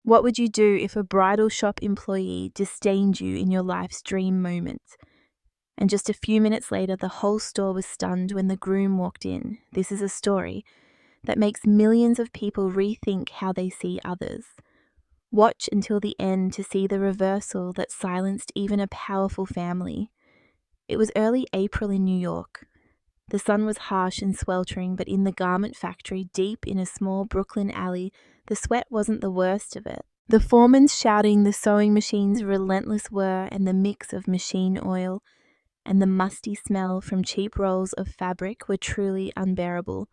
What would you do if a bridal shop employee disdained you in your life's dream moment? And just a few minutes later, the whole store was stunned when the groom walked in. This is a story that makes millions of people rethink how they see others. Watch until the end to see the reversal that silenced even a powerful family. It was early April in New York. The sun was harsh and sweltering, but in the garment factory, deep in a small Brooklyn alley, the sweat wasn't the worst of it. The foreman's shouting, the sewing machine's relentless whir, and the mix of machine oil and the musty smell from cheap rolls of fabric were truly unbearable.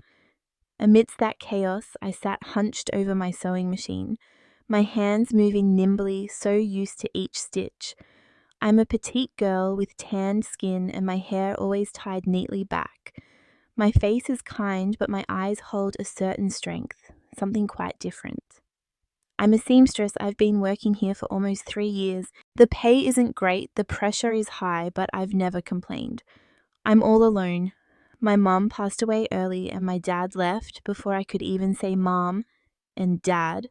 Amidst that chaos, I sat hunched over my sewing machine, my hands moving nimbly, so used to each stitch. I'm a petite girl with tanned skin and my hair always tied neatly back. My face is kind, but my eyes hold a certain strength, something quite different. I'm a seamstress. I've been working here for almost 3 years. The pay isn't great, the pressure is high, but I've never complained. I'm all alone. My mum passed away early and my dad left before I could even say mom and dad.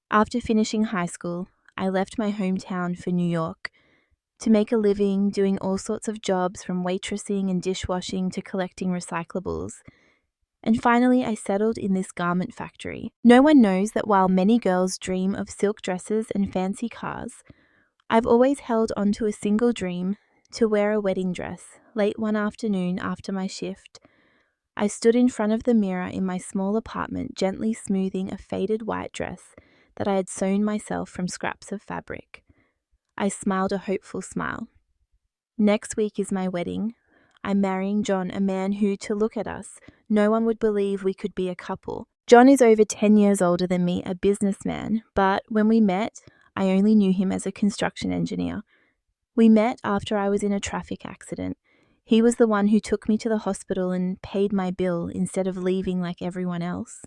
After finishing high school, I left my hometown for New York to make a living doing all sorts of jobs from waitressing and dishwashing to collecting recyclables. And finally, I settled in this garment factory. No one knows that while many girls dream of silk dresses and fancy cars, I've always held onto a single dream: to wear a wedding dress. Late one afternoon after my shift, I stood in front of the mirror in my small apartment, gently smoothing a faded white dress that I had sewn myself from scraps of fabric. I smiled a hopeful smile. Next week is my wedding. I'm marrying John, a man who, to look at us, no one would believe we could be a couple. John is over 10 years older than me, a businessman, but when we met, I only knew him as a construction engineer. We met after I was in a traffic accident. He was the one who took me to the hospital and paid my bill instead of leaving like everyone else.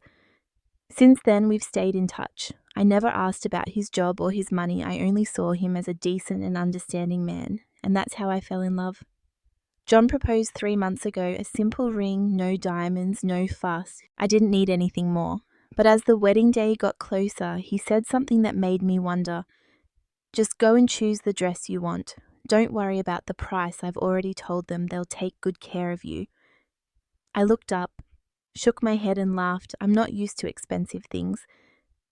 Since then, we've stayed in touch. I never asked about his job or his money. I only saw him as a decent and understanding man, and that's how I fell in love. John proposed 3 months ago, a simple ring, no diamonds, no fuss. I didn't need anything more. But as the wedding day got closer, he said something that made me wonder. Just go and choose the dress you want. Don't worry about the price. I've already told them they'll take good care of you. I looked up, shook my head and laughed. I'm not used to expensive things.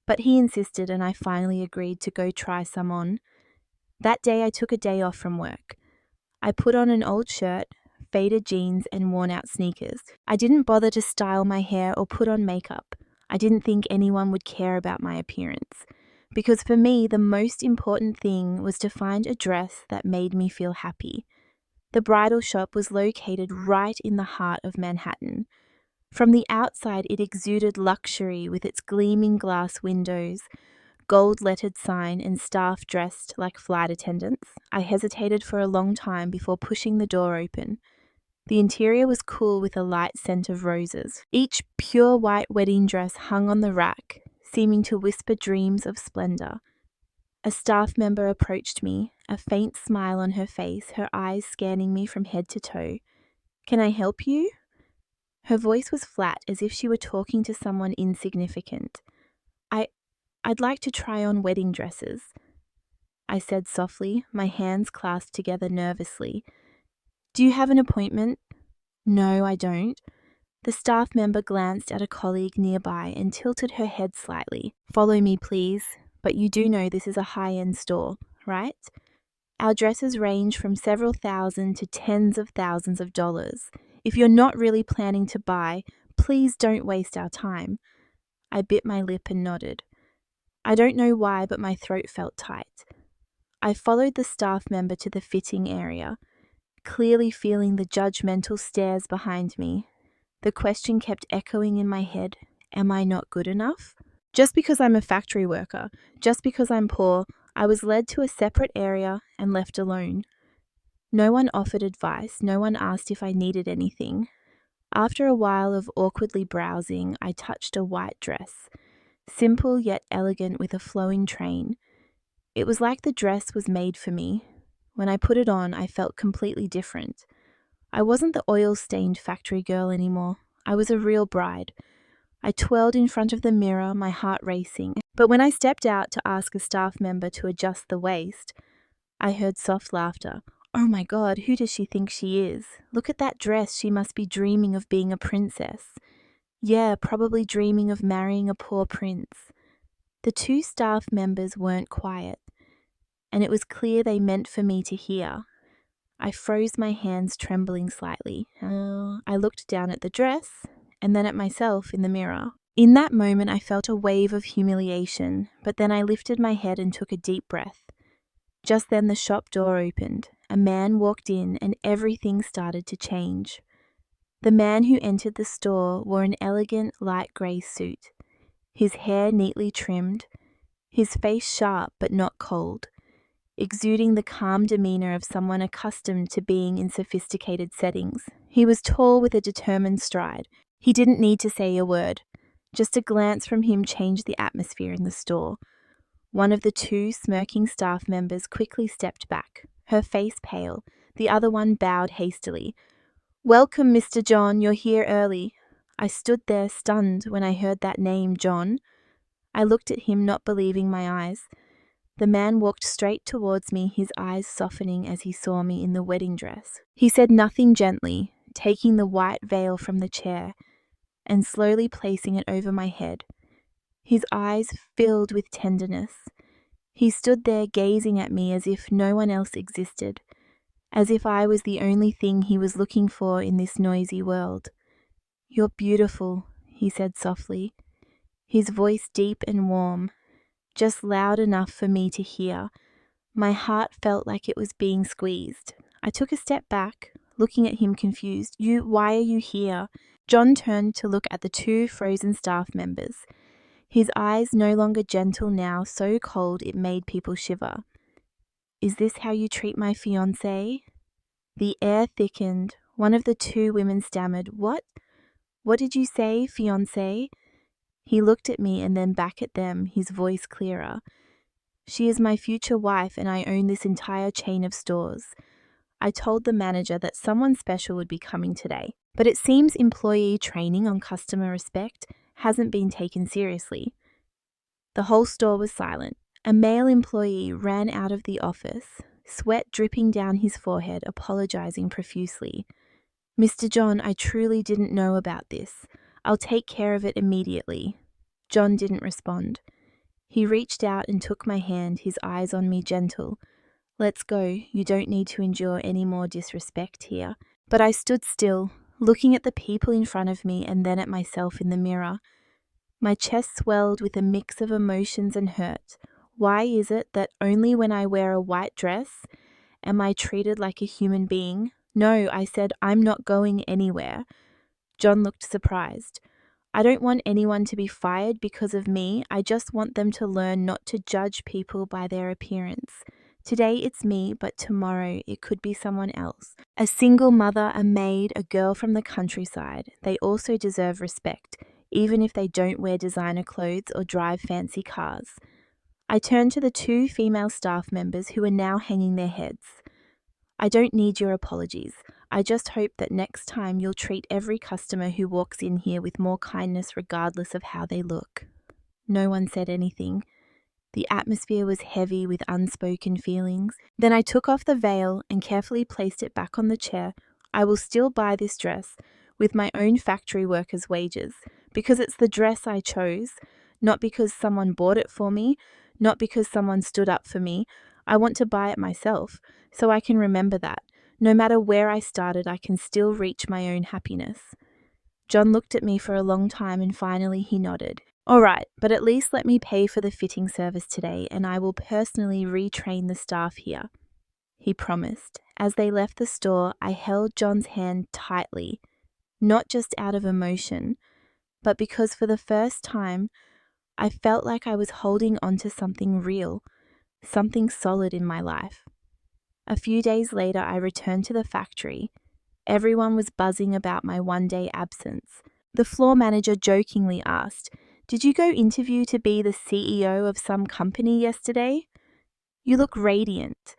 But he insisted and I finally agreed to go try some on. That day I took a day off from work. I put on an old shirt, faded jeans and worn out sneakers. I didn't bother to style my hair or put on makeup. I didn't think anyone would care about my appearance. Because for me, the most important thing was to find a dress that made me feel happy. The bridal shop was located right in the heart of Manhattan. From the outside, it exuded luxury with its gleaming glass windows, gold-lettered sign, and staff dressed like flight attendants. I hesitated for a long time before pushing the door open. The interior was cool with a light scent of roses. Each pure white wedding dress hung on the rack, seeming to whisper dreams of splendor. A staff member approached me, a faint smile on her face, her eyes scanning me from head to toe. "Can I help you?" Her voice was flat, as if she were talking to someone insignificant. I'd like to try on wedding dresses," I said softly, my hands clasped together nervously. "Do you have an appointment?" "No, I don't." The staff member glanced at a colleague nearby and tilted her head slightly. "Follow me, please. But you do know this is a high-end store, right? Our dresses range from several thousand to tens of thousands of dollars. If you're not really planning to buy, please don't waste our time." I bit my lip and nodded. I don't know why, but my throat felt tight. I followed the staff member to the fitting area, clearly feeling the judgmental stares behind me. The question kept echoing in my head, am I not good enough? Just because I'm a factory worker, just because I'm poor, I was led to a separate area and left alone. No one offered advice, no one asked if I needed anything. After a while of awkwardly browsing, I touched a white dress, simple yet elegant with a flowing train. It was like the dress was made for me. When I put it on, I felt completely different. I wasn't the oil-stained factory girl anymore. I was a real bride. I twirled in front of the mirror, my heart racing. But when I stepped out to ask a staff member to adjust the waist, I heard soft laughter. Oh my God, who does she think she is? Look at that dress, she must be dreaming of being a princess. Yeah, probably dreaming of marrying a poor prince. The two staff members weren't quiet, and it was clear they meant for me to hear. I froze, my hands trembling slightly. I looked down at the dress and then at myself in the mirror. In that moment, I felt a wave of humiliation, but then I lifted my head and took a deep breath. Just then the shop door opened. A man walked in and everything started to change. The man who entered the store wore an elegant light grey suit, his hair neatly trimmed, his face sharp but not cold, exuding the calm demeanour of someone accustomed to being in sophisticated settings. He was tall with a determined stride. He didn't need to say a word. Just a glance from him changed the atmosphere in the store. One of the two smirking staff members quickly stepped back, her face pale. The other one bowed hastily. "Welcome, Mr. John, you're here early." I stood there stunned when I heard that name, John. I looked at him, not believing my eyes. The man walked straight towards me, his eyes softening as he saw me in the wedding dress. He said nothing, gently, taking the white veil from the chair and slowly placing it over my head. His eyes filled with tenderness. He stood there gazing at me as if no one else existed, as if I was the only thing he was looking for in this noisy world. "You're beautiful," he said softly, his voice deep and warm, just loud enough for me to hear. My heart felt like it was being squeezed. I took a step back, looking at him confused. Why are you here?" John turned to look at the two frozen staff members. His eyes no longer gentle now, so cold it made people shiver. "Is this how you treat my fiancé?" The air thickened. One of the two women stammered, What did you say, fiancé?" He looked at me and then back at them, his voice clearer. "She is my future wife and I own this entire chain of stores. I told the manager that someone special would be coming today, but it seems employee training on customer respect hasn't been taken seriously." The whole store was silent. A male employee ran out of the office, sweat dripping down his forehead, apologizing profusely. "Mr. John, I truly didn't know about this. I'll take care of it immediately." John didn't respond. He reached out and took my hand, his eyes on me gentle. "Let's go. You don't need to endure any more disrespect here." But I stood still, looking at the people in front of me and then at myself in the mirror. My chest swelled with a mix of emotions and hurt. Why is it that only when I wear a white dress am I treated like a human being? "No," I said, "I'm not going anywhere." John looked surprised. "I don't want anyone to be fired because of me. I just want them to learn not to judge people by their appearance. Today it's me, but tomorrow it could be someone else. A single mother, a maid, a girl from the countryside. They also deserve respect, even if they don't wear designer clothes or drive fancy cars." I turned to the two female staff members who were now hanging their heads. "I don't need your apologies. I just hope that next time you'll treat every customer who walks in here with more kindness regardless of how they look." No one said anything. The atmosphere was heavy with unspoken feelings. Then I took off the veil and carefully placed it back on the chair. I will still buy this dress with my own factory workers' wages, because it's the dress I chose, not because someone bought it for me, not because someone stood up for me. I want to buy it myself, so I can remember that. No matter where I started, I can still reach my own happiness. John looked at me for a long time and finally he nodded. "All right, but at least let me pay for the fitting service today and I will personally retrain the staff here," he promised. As they left the store, I held John's hand tightly, not just out of emotion, but because for the first time, I felt like I was holding on to something real, something solid in my life. A few days later, I returned to the factory. Everyone was buzzing about my one-day absence. The floor manager jokingly asked, "Did you go interview to be the CEO of some company yesterday? You look radiant."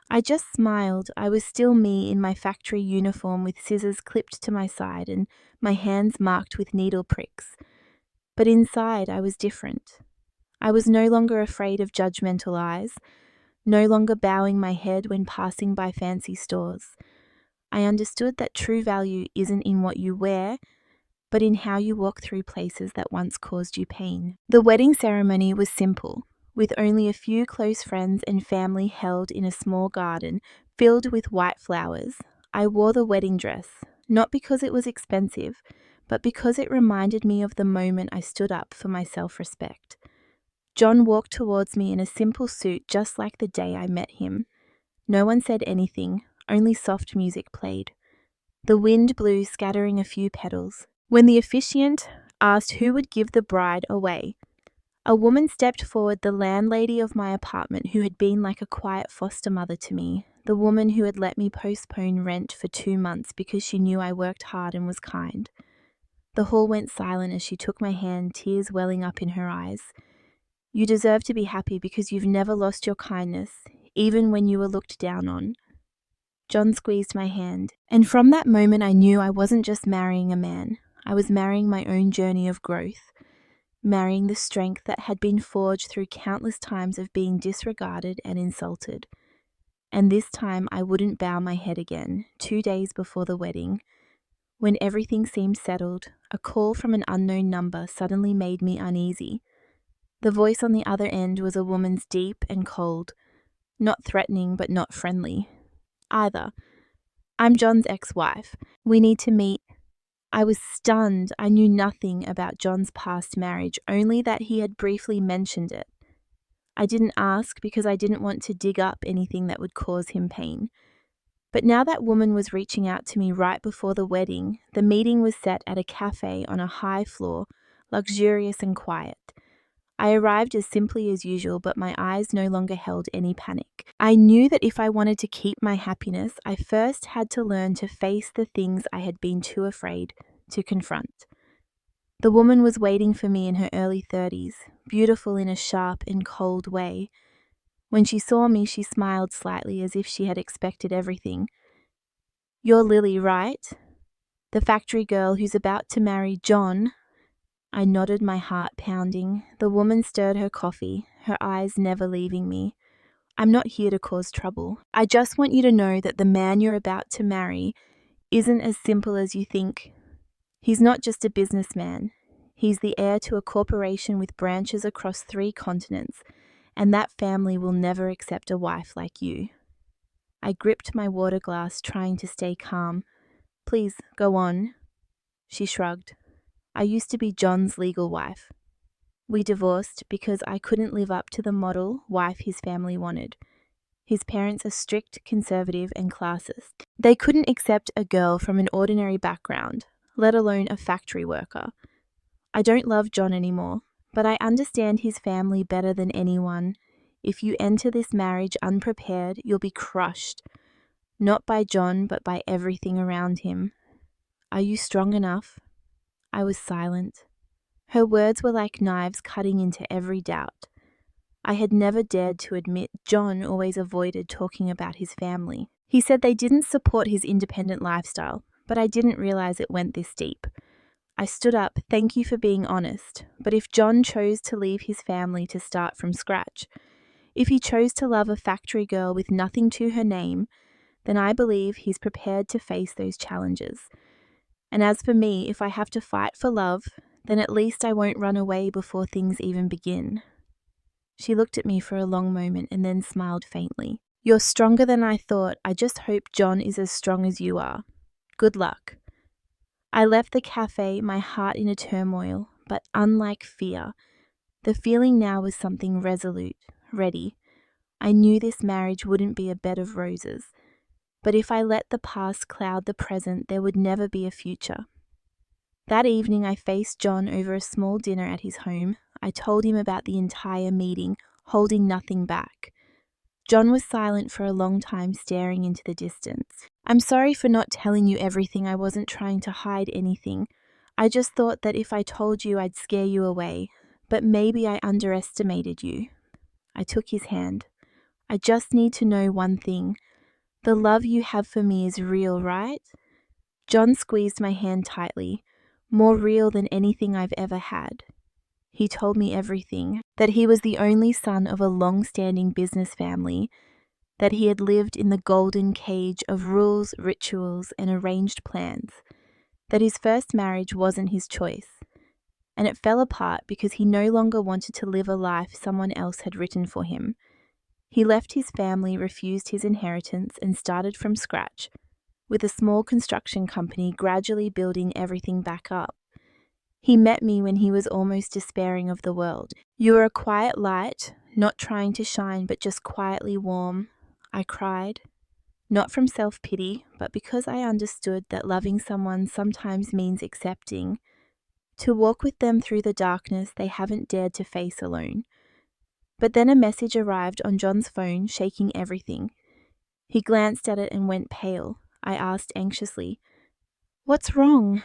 I just smiled. I was still me in my factory uniform with scissors clipped to my side and my hands marked with needle pricks. But inside, I was different. I was no longer afraid of judgmental eyes, no longer bowing my head when passing by fancy stores. I understood that true value isn't in what you wear, but in how you walk through places that once caused you pain. The wedding ceremony was simple, with only a few close friends and family held in a small garden filled with white flowers. I wore the wedding dress, not because it was expensive, but because it reminded me of the moment I stood up for my self-respect. John walked towards me in a simple suit just like the day I met him. No one said anything, only soft music played. The wind blew, scattering a few petals. When the officiant asked who would give the bride away, a woman stepped forward, the landlady of my apartment who had been like a quiet foster mother to me, the woman who had let me postpone rent for 2 months because she knew I worked hard and was kind. The hall went silent as she took my hand, tears welling up in her eyes. You deserve to be happy because you've never lost your kindness, even when you were looked down on. John squeezed my hand, and from that moment I knew I wasn't just marrying a man. I was marrying my own journey of growth, marrying the strength that had been forged through countless times of being disregarded and insulted. And this time I wouldn't bow my head again. 2 days before the wedding, when everything seemed settled, a call from an unknown number suddenly made me uneasy. The voice on the other end was a woman's, deep and cold, not threatening but not friendly either. I'm John's ex-wife. We need to meet. I was stunned. I knew nothing about John's past marriage, only that he had briefly mentioned it. I didn't ask because I didn't want to dig up anything that would cause him pain. But now that woman was reaching out to me right before the wedding. The meeting was set at a cafe on a high floor, luxurious and quiet. I arrived as simply as usual, but my eyes no longer held any panic. I knew that if I wanted to keep my happiness, I first had to learn to face the things I had been too afraid to confront. The woman was waiting for me in her early 30s, beautiful in a sharp and cold way. When she saw me, she smiled slightly as if she had expected everything. You're Lily, right? The factory girl who's about to marry John. I nodded, my heart pounding. The woman stirred her coffee, her eyes never leaving me. I'm not here to cause trouble. I just want you to know that the man you're about to marry isn't as simple as you think. He's not just a businessman. He's the heir to a corporation with branches across 3 continents, and that family will never accept a wife like you. I gripped my water glass, trying to stay calm. Please, go on. She shrugged. I used to be John's legal wife. We divorced because I couldn't live up to the model wife his family wanted. His parents are strict, conservative, and classist. They couldn't accept a girl from an ordinary background, let alone a factory worker. I don't love John anymore, but I understand his family better than anyone. If you enter this marriage unprepared, you'll be crushed. Not by John, but by everything around him. Are you strong enough? I was silent. Her words were like knives cutting into every doubt. I had never dared to admit John always avoided talking about his family. He said they didn't support his independent lifestyle, but I didn't realize it went this deep. I stood up. Thank you for being honest. But if John chose to leave his family to start from scratch, if he chose to love a factory girl with nothing to her name, then I believe he's prepared to face those challenges. And as for me, if I have to fight for love, then at least I won't run away before things even begin. She looked at me for a long moment and then smiled faintly. You're stronger than I thought. I just hope John is as strong as you are. Good luck. I left the cafe, my heart in a turmoil, but unlike fear, the feeling now was something resolute, ready. I knew this marriage wouldn't be a bed of roses, but if I let the past cloud the present, there would never be a future. That evening I faced John over a small dinner at his home. I told him about the entire meeting, holding nothing back. John was silent for a long time, staring into the distance. I'm sorry for not telling you everything. I wasn't trying to hide anything. I just thought that if I told you, I'd scare you away. But maybe I underestimated you. I took his hand. I just need to know one thing. The love you have for me is real, right? John squeezed my hand tightly. More real than anything I've ever had. He told me everything, that he was the only son of a long-standing business family, that he had lived in the golden cage of rules, rituals, and arranged plans, that his first marriage wasn't his choice, and it fell apart because he no longer wanted to live a life someone else had written for him. He left his family, refused his inheritance, and started from scratch, with a small construction company gradually building everything back up. He met me when he was almost despairing of the world. You were a quiet light, not trying to shine, but just quietly warm. I cried, not from self-pity, but because I understood that loving someone sometimes means accepting, to walk with them through the darkness they haven't dared to face alone. But then a message arrived on John's phone, shaking everything. He glanced at it and went pale. I asked anxiously, "What's wrong?"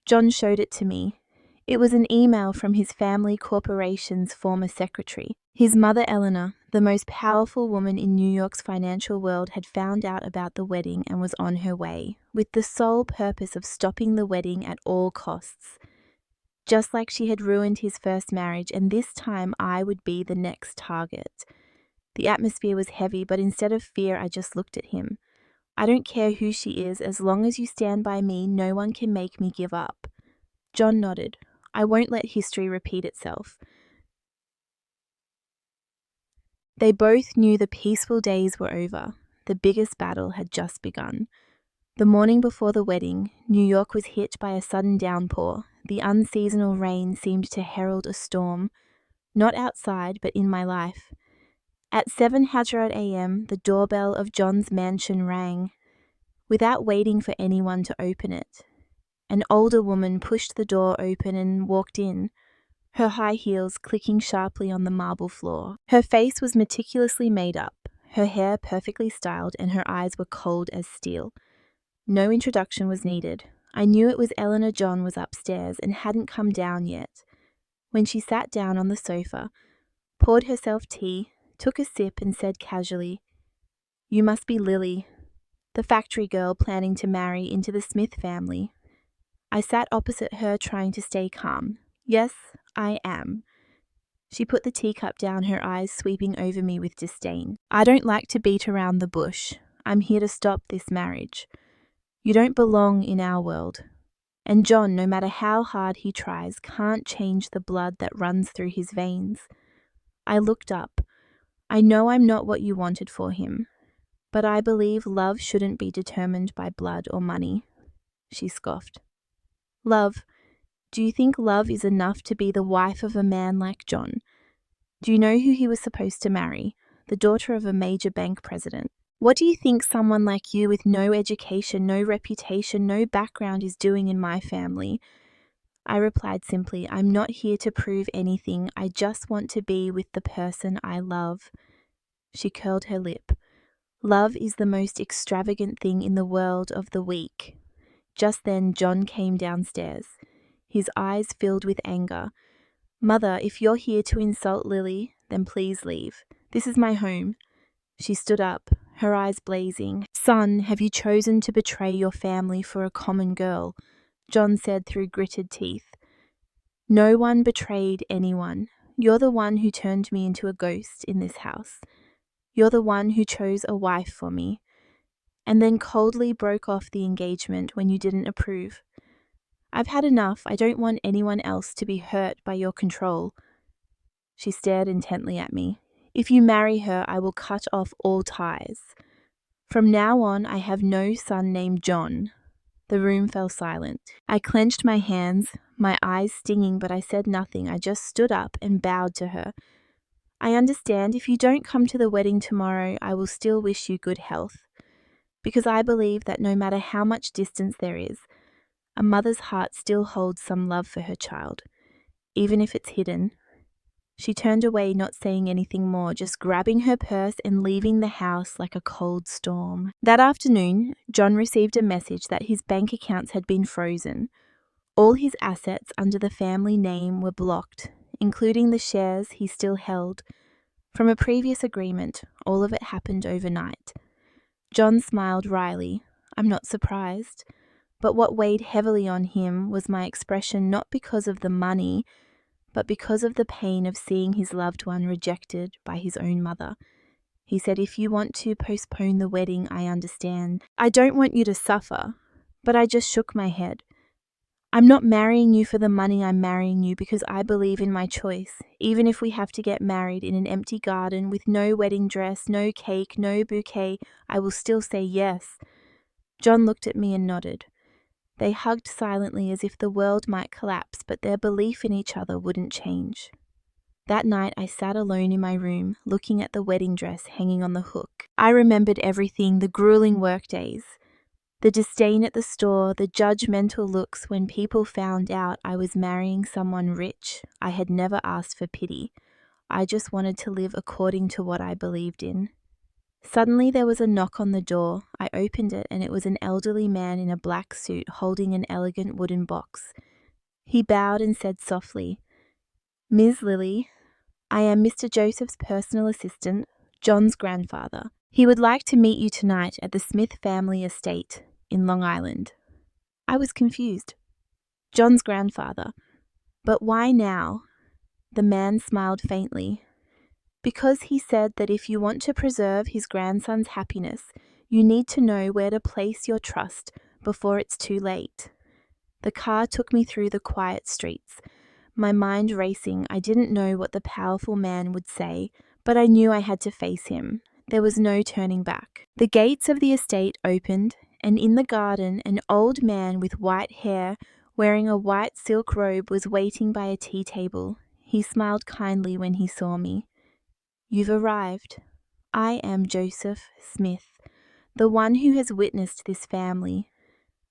John showed it to me. It was an email from his family corporation's former secretary. His mother, Eleanor, the most powerful woman in New York's financial world, had found out about the wedding and was on her way, with the sole purpose of stopping the wedding at all costs. Just like she had ruined his first marriage, and this time I would be the next target. The atmosphere was heavy, but instead of fear, I just looked at him. I don't care who she is, as long as you stand by me, no one can make me give up. John nodded. I won't let history repeat itself. They both knew the peaceful days were over. The biggest battle had just begun. The morning before the wedding, New York was hit by a sudden downpour. The unseasonal rain seemed to herald a storm, not outside, but in my life. At 7:00 a.m., the doorbell of John's mansion rang. Without waiting for anyone to open it, an older woman pushed the door open and walked in, her high heels clicking sharply on the marble floor. Her face was meticulously made up, her hair perfectly styled, and her eyes were cold as steel. No introduction was needed. I knew it was Eleanor John was upstairs and hadn't come down yet. When she sat down on the sofa, poured herself tea, took a sip and said casually, "You must be Lily, the factory girl planning to marry into the Smith family." I sat opposite her trying to stay calm. "Yes, I am." She put the teacup down, her eyes sweeping over me with disdain. "I don't like to beat around the bush. I'm here to stop this marriage. You don't belong in our world. And John, no matter how hard he tries, can't change the blood that runs through his veins." I looked up. "I know I'm not what you wanted for him, but I believe love shouldn't be determined by blood or money." She scoffed. "Love? Do you think love is enough to be the wife of a man like John? Do you know who he was supposed to marry? The daughter of a major bank president. What do you think someone like you with no education, no reputation, no background is doing in my family?" I replied simply, "I'm not here to prove anything. I just want to be with the person I love." She curled her lip. "Love is the most extravagant thing in the world of the weak." Just then, John came downstairs. His eyes filled with anger. "Mother, if you're here to insult Lily, then please leave. This is my home." She stood up, her eyes blazing. "Son, have you chosen to betray your family for a common girl?" John said through gritted teeth. "No one betrayed anyone. You're the one who turned me into a ghost in this house. You're the one who chose a wife for me, and then coldly broke off the engagement when you didn't approve. I've had enough. I don't want anyone else to be hurt by your control." She stared intently at me. "If you marry her, I will cut off all ties. From now on, I have no son named John." The room fell silent. I clenched my hands, my eyes stinging, but I said nothing. I just stood up and bowed to her. "I understand. If you don't come to the wedding tomorrow, I will still wish you good health. Because I believe that no matter how much distance there is, a mother's heart still holds some love for her child, even if it's hidden." She turned away, not saying anything more, just grabbing her purse and leaving the house like a cold storm. That afternoon, John received a message that his bank accounts had been frozen. All his assets under the family name were blocked, including the shares he still held. From a previous agreement, all of it happened overnight. John smiled wryly. I'm not surprised. But what weighed heavily on him was my expression, not because of the money, but because of the pain of seeing his loved one rejected by his own mother. He said, "If you want to postpone the wedding, I understand. I don't want you to suffer." But I just shook my head. "I'm not marrying you for the money, I'm marrying you because I believe in my choice. Even if we have to get married in an empty garden with no wedding dress, no cake, no bouquet, I will still say yes." John looked at me and nodded. They hugged silently as if the world might collapse, but their belief in each other wouldn't change. That night I sat alone in my room, looking at the wedding dress hanging on the hook. I remembered everything, the grueling workdays, the disdain at the store, the judgmental looks when people found out I was marrying someone rich. I had never asked for pity. I just wanted to live according to what I believed in. Suddenly there was a knock on the door. I opened it and it was an elderly man in a black suit holding an elegant wooden box. He bowed and said softly, "Ms. Lily, I am Mr. Joseph's personal assistant, John's grandfather. He would like to meet you tonight at the Smith family estate in Long Island." I was confused. John's grandfather. But why now? The man smiled faintly. "Because he said that if you want to preserve his grandson's happiness, you need to know where to place your trust before it's too late." The car took me through the quiet streets. My mind racing, I didn't know what the powerful man would say, but I knew I had to face him. There was no turning back. The gates of the estate opened, and in the garden an old man with white hair, wearing a white silk robe, was waiting by a tea table. He smiled kindly when he saw me. "You've arrived. I am Joseph Smith, the one who has witnessed this family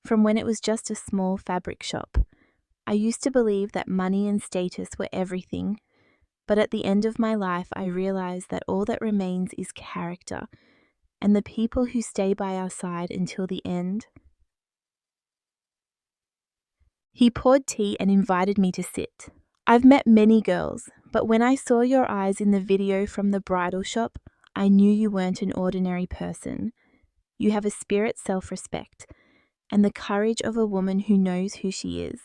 from when it was just a small fabric shop. I used to believe that money and status were everything, but at the end of my life I realized that all that remains is character and the people who stay by our side until the end." He poured tea and invited me to sit. "I've met many girls, but when I saw your eyes in the video from the bridal shop, I knew you weren't an ordinary person. You have a spirit self-respect and the courage of a woman who knows who she is.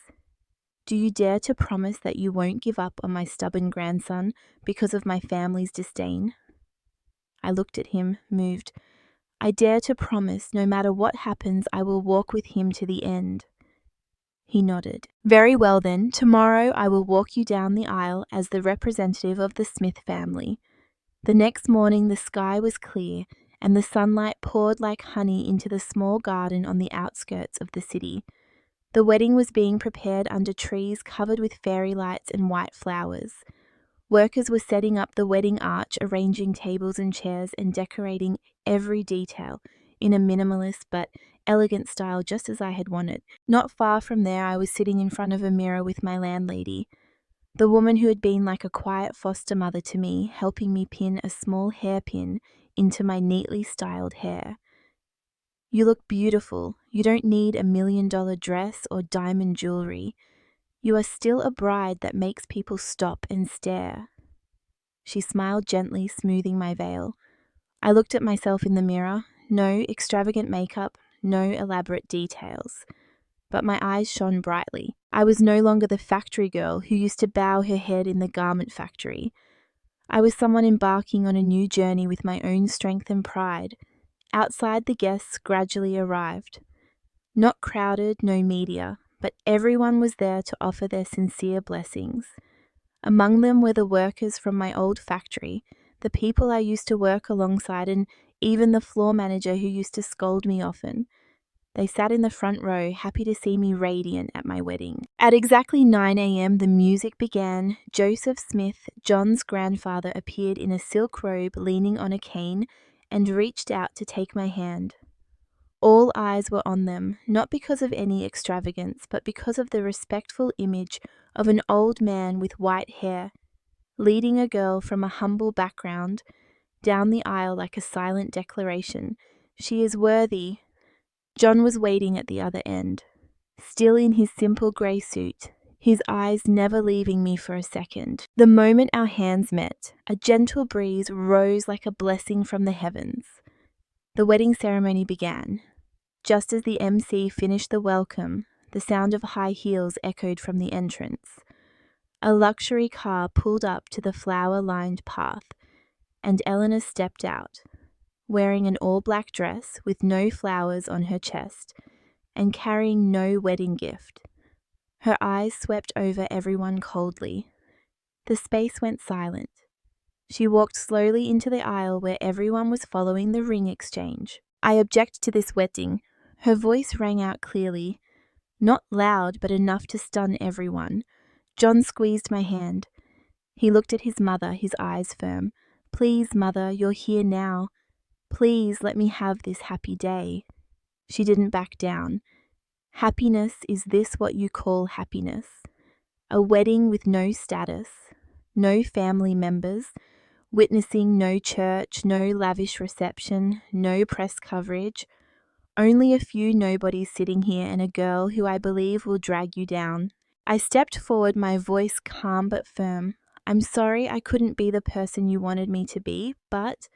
Do you dare to promise that you won't give up on my stubborn grandson because of my family's disdain?" I looked at him, moved. "I dare to promise, no matter what happens, I will walk with him to the end." He nodded. "Very well then, tomorrow I will walk you down the aisle as the representative of the Smith family." The next morning the sky was clear and the sunlight poured like honey into the small garden on the outskirts of the city. The wedding was being prepared under trees covered with fairy lights and white flowers. Workers were setting up the wedding arch, arranging tables and chairs, and decorating every detail in a minimalist but elegant style, just as I had wanted. Not far from there, I was sitting in front of a mirror with my landlady, the woman who had been like a quiet foster mother to me, helping me pin a small hairpin into my neatly styled hair. "You look beautiful. You don't need $1 million dress or diamond jewelry. You are still a bride that makes people stop and stare." She smiled gently, smoothing my veil. I looked at myself in the mirror. No extravagant makeup, no elaborate details. But my eyes shone brightly. I was no longer the factory girl who used to bow her head in the garment factory. I was someone embarking on a new journey with my own strength and pride. Outside, the guests gradually arrived. Not crowded, no media, but everyone was there to offer their sincere blessings. Among them were the workers from my old factory, the people I used to work alongside, and even the floor manager who used to scold me often. They sat in the front row, happy to see me radiant at my wedding. At exactly 9 a.m., the music began. Joseph Smith, John's grandfather, appeared in a silk robe, leaning on a cane, and reached out to take my hand. All eyes were on them, not because of any extravagance, but because of the respectful image of an old man with white hair, leading a girl from a humble background down the aisle like a silent declaration. She is worthy. John was waiting at the other end, still in his simple grey suit, his eyes never leaving me for a second. The moment our hands met, a gentle breeze rose like a blessing from the heavens. The wedding ceremony began. Just as the MC finished the welcome, the sound of high heels echoed from the entrance. A luxury car pulled up to the flower-lined path, and Eleanor stepped out, wearing an all-black dress with no flowers on her chest and carrying no wedding gift. Her eyes swept over everyone coldly. The space went silent. She walked slowly into the aisle where everyone was following the ring exchange. "I object to this wedding." Her voice rang out clearly, not loud but enough to stun everyone. John squeezed my hand. He looked at his mother, his eyes firm. "Please, Mother, you're here now. Please let me have this happy day." She didn't back down. "Happiness, is this what you call happiness? A wedding with no status, no family members, witnessing no church, no lavish reception, no press coverage, only a few nobodies sitting here and a girl who I believe will drag you down." I stepped forward, my voice calm but firm. "I'm sorry I couldn't be the person you wanted me to be, but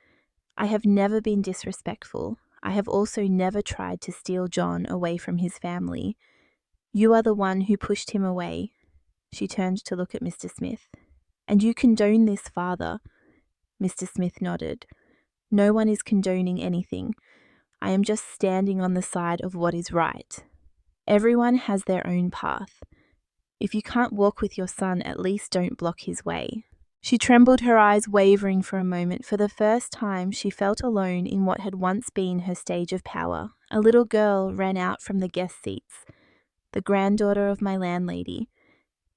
I have never been disrespectful. I have also never tried to steal John away from his family. You are the one who pushed him away." She turned to look at Mr. Smith. "And you condone this, Father?" Mr. Smith nodded. "No one is condoning anything. I am just standing on the side of what is right. Everyone has their own path. If you can't walk with your son, at least don't block his way." She trembled, her eyes wavering for a moment. For the first time, she felt alone in what had once been her stage of power. A little girl ran out from the guest seats, the granddaughter of my landlady.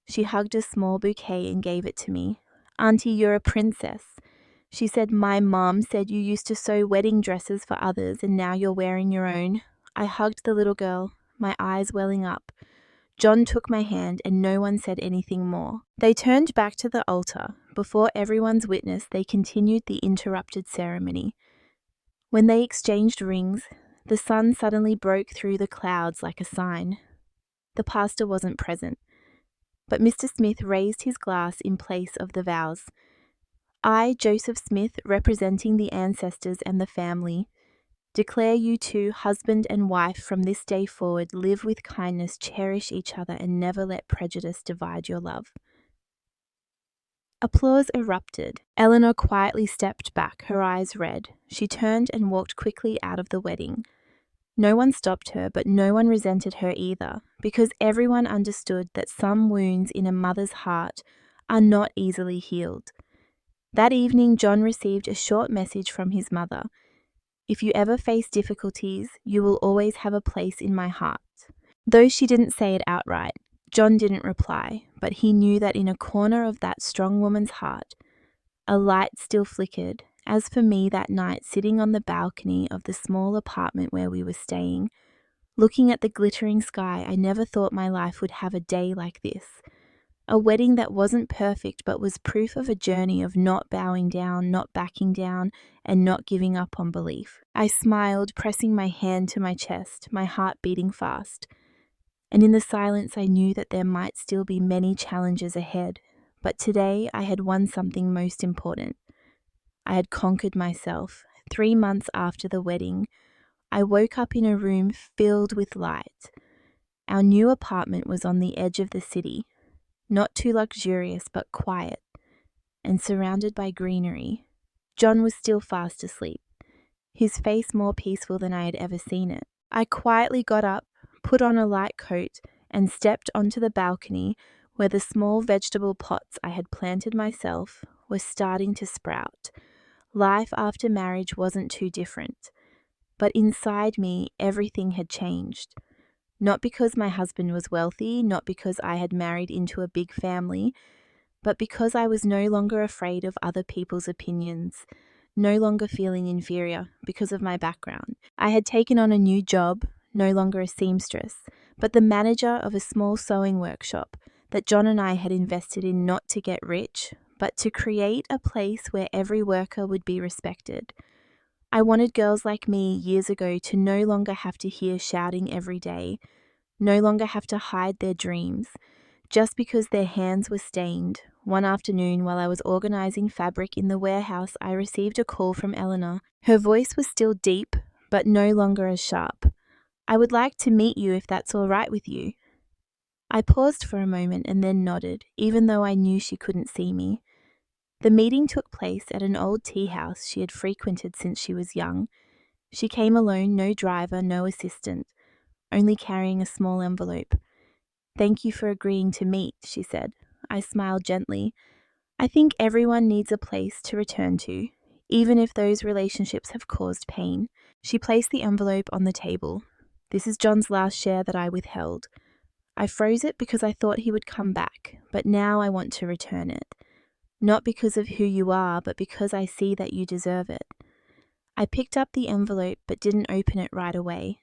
She hugged a small bouquet and gave it to me. "Auntie, you're a princess." She said, "My mom said you used to sew wedding dresses for others and now you're wearing your own." I hugged the little girl, my eyes welling up. John took my hand and no one said anything more. They turned back to the altar. Before everyone's witness, they continued the interrupted ceremony. When they exchanged rings, the sun suddenly broke through the clouds like a sign. The pastor wasn't present, but Mr. Smith raised his glass in place of the vows. "I, Joseph Smith, representing the ancestors and the family, declare you two, husband and wife, from this day forward, live with kindness, cherish each other, and never let prejudice divide your love." Applause erupted. Eleanor quietly stepped back, her eyes red. She turned and walked quickly out of the wedding. No one stopped her, but no one resented her either, because everyone understood that some wounds in a mother's heart are not easily healed. That evening, John received a short message from his mother. "If you ever face difficulties, you will always have a place in my heart." Though she didn't say it outright, John didn't reply, but he knew that in a corner of that strong woman's heart, a light still flickered. As for me that night, sitting on the balcony of the small apartment where we were staying, looking at the glittering sky, I never thought my life would have a day like this. A wedding that wasn't perfect but was proof of a journey of not bowing down, not backing down, and not giving up on belief. I smiled, pressing my hand to my chest, my heart beating fast. And in the silence I knew that there might still be many challenges ahead, but today I had won something most important. I had conquered myself. 3 months after the wedding, I woke up in a room filled with light. Our new apartment was on the edge of the city, not too luxurious but quiet, and surrounded by greenery. John was still fast asleep, his face more peaceful than I had ever seen it. I quietly got up, put on a light coat, and stepped onto the balcony where the small vegetable pots I had planted myself were starting to sprout. Life after marriage wasn't too different, but inside me everything had changed. Not because my husband was wealthy, not because I had married into a big family, but because I was no longer afraid of other people's opinions, no longer feeling inferior because of my background. I had taken on a new job, no longer a seamstress, but the manager of a small sewing workshop that John and I had invested in not to get rich, but to create a place where every worker would be respected. I wanted girls like me years ago to no longer have to hear shouting every day, no longer have to hide their dreams, just because their hands were stained. One afternoon, while I was organizing fabric in the warehouse, I received a call from Eleanor. Her voice was still deep, but no longer as sharp. "I would like to meet you if that's all right with you." I paused for a moment and then nodded, even though I knew she couldn't see me. The meeting took place at an old tea house she had frequented since she was young. She came alone, no driver, no assistant, only carrying a small envelope. "Thank you for agreeing to meet," she said. I smiled gently. I think everyone needs a place to return to, even if those relationships have caused pain. She placed the envelope on the table. "This is John's last share that I withheld. I froze it because I thought he would come back, but now I want to return it. Not because of who you are, but because I see that you deserve it." I picked up the envelope but didn't open it right away.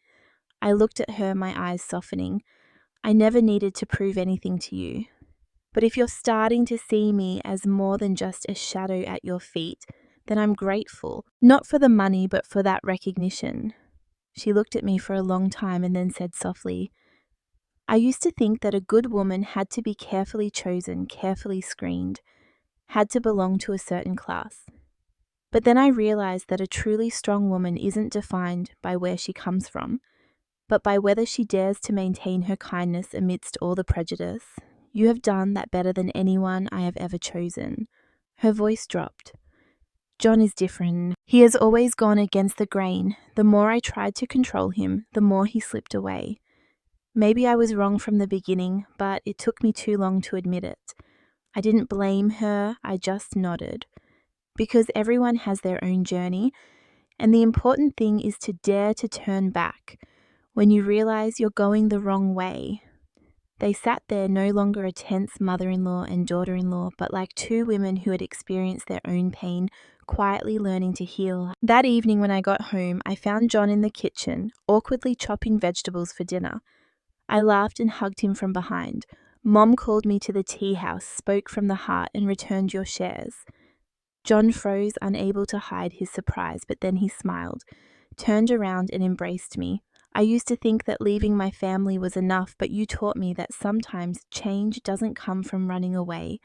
I looked at her, my eyes softening. "I never needed to prove anything to you. But if you're starting to see me as more than just a shadow at your feet, then I'm grateful. Not for the money, but for that recognition." She looked at me for a long time and then said softly, "I used to think that a good woman had to be carefully chosen, carefully screened, had to belong to a certain class. But then I realized that a truly strong woman isn't defined by where she comes from, but by whether she dares to maintain her kindness amidst all the prejudice. You have done that better than anyone I have ever chosen." Her voice dropped. "John is different. He has always gone against the grain. The more I tried to control him, the more he slipped away. Maybe I was wrong from the beginning, but it took me too long to admit it. I didn't blame her, I just nodded. Because everyone has their own journey, and the important thing is to dare to turn back when you realize you're going the wrong way." They sat there, no longer a tense mother-in-law and daughter-in-law, but like two women who had experienced their own pain, quietly learning to heal. That evening when I got home, I found John in the kitchen, awkwardly chopping vegetables for dinner. I laughed and hugged him from behind. "Mom called me to the tea house, spoke from the heart, and returned your shares." John froze, unable to hide his surprise, but then he smiled, turned around and embraced me. "I used to think that leaving my family was enough, but you taught me that sometimes change doesn't come from running away,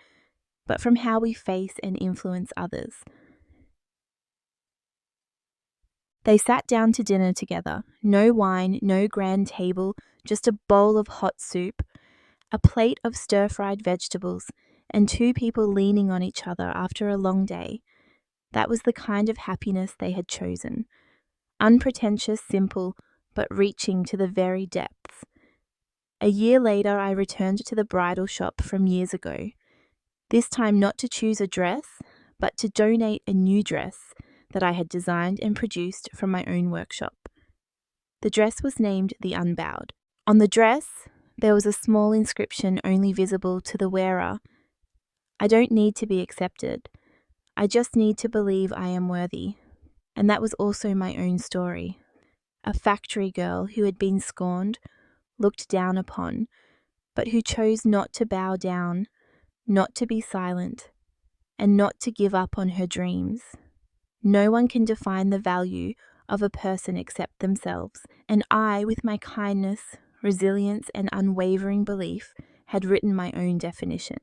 but from how we face and influence others." They sat down to dinner together. No wine, no grand table, just a bowl of hot soup, a plate of stir-fried vegetables, and two people leaning on each other after a long day. That was the kind of happiness they had chosen. Unpretentious, simple, but reaching to the very depths. A year later, I returned to the bridal shop from years ago. This time not to choose a dress, but to donate a new dress that I had designed and produced from my own workshop. The dress was named the Unbowed. On the dress, there was a small inscription only visible to the wearer. "I don't need to be accepted. I just need to believe I am worthy." And that was also my own story. A factory girl who had been scorned, looked down upon, but who chose not to bow down, not to be silent, and not to give up on her dreams. No one can define the value of a person except themselves, and I, with my kindness, resilience, and unwavering belief, had written my own definition.